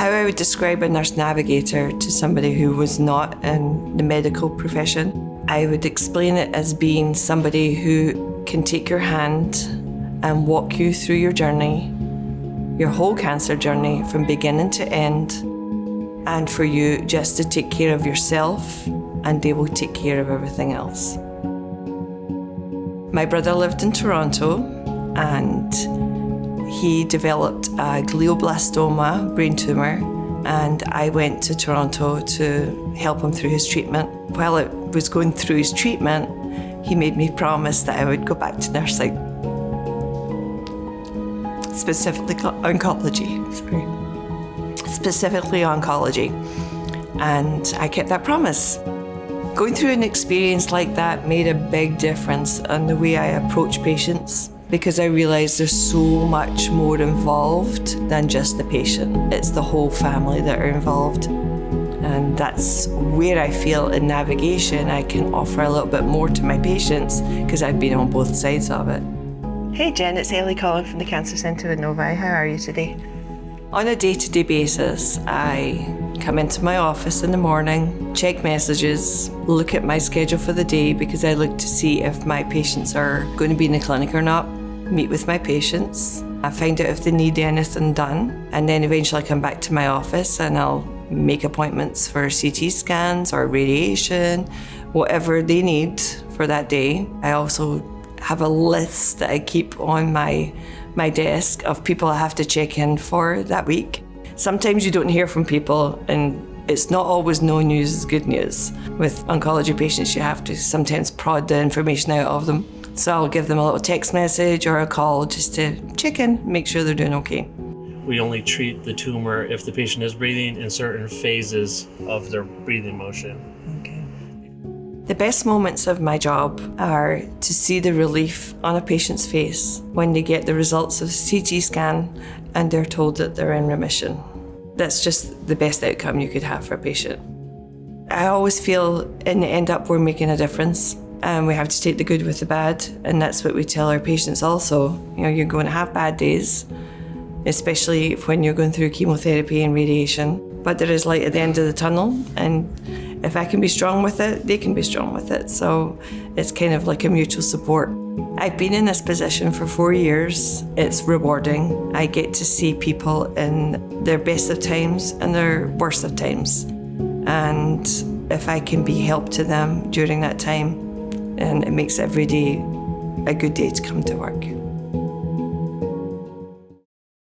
How I would describe a nurse navigator to somebody who was not in the medical profession, I would explain it as being somebody who can take your hand and walk you through your journey, your whole cancer journey from beginning to end, and for you just to take care of yourself and they will take care of everything else. My brother lived in Toronto and he developed a glioblastoma brain tumor, and I went to Toronto to help him through his treatment. While I was going through his treatment, he made me promise that I would go back to nursing, specifically oncology. And I kept that promise. Going through an experience like that made a big difference in the way I approach patients, because I realised there's so much more involved than just the patient. It's the whole family that are involved. And that's where I feel in navigation I can offer a little bit more to my patients, because I've been on both sides of it. Hey Jen, it's Ellie calling from the Cancer Center in Novi. How are you today? On a day-to-day basis, I come into my office in the morning, check messages, look at my schedule for the day because I look to see if my patients are going to be in the clinic or not, meet with my patients, I find out if they need anything done, and then eventually I come back to my office and I'll make appointments for CT scans or radiation, whatever they need for that day. I also have a list that I keep on my desk of people I have to check in for that week. Sometimes you don't hear from people, and it's not always no news is good news. With oncology patients, you have to sometimes prod the information out of them. So I'll give them a little text message or a call just to check in, make sure they're doing okay. We only treat the tumor if the patient is breathing in certain phases of their breathing motion. Okay. The best moments of my job are to see the relief on a patient's face when they get the results of the CT scan and they're told that they're in remission. That's just the best outcome you could have for a patient. I always feel in the end up we're making a difference, and we have to take the good with the bad, and that's what we tell our patients also. You know, you're going to have bad days, especially when you're going through chemotherapy and radiation, but there is light at the end of the tunnel, and if I can be strong with it, they can be strong with it. So it's kind of like a mutual support. I've been in this position for 4 years. It's rewarding. I get to see people in their best of times and their worst of times. And if I can be help to them during that time, and it makes every day a good day to come to work.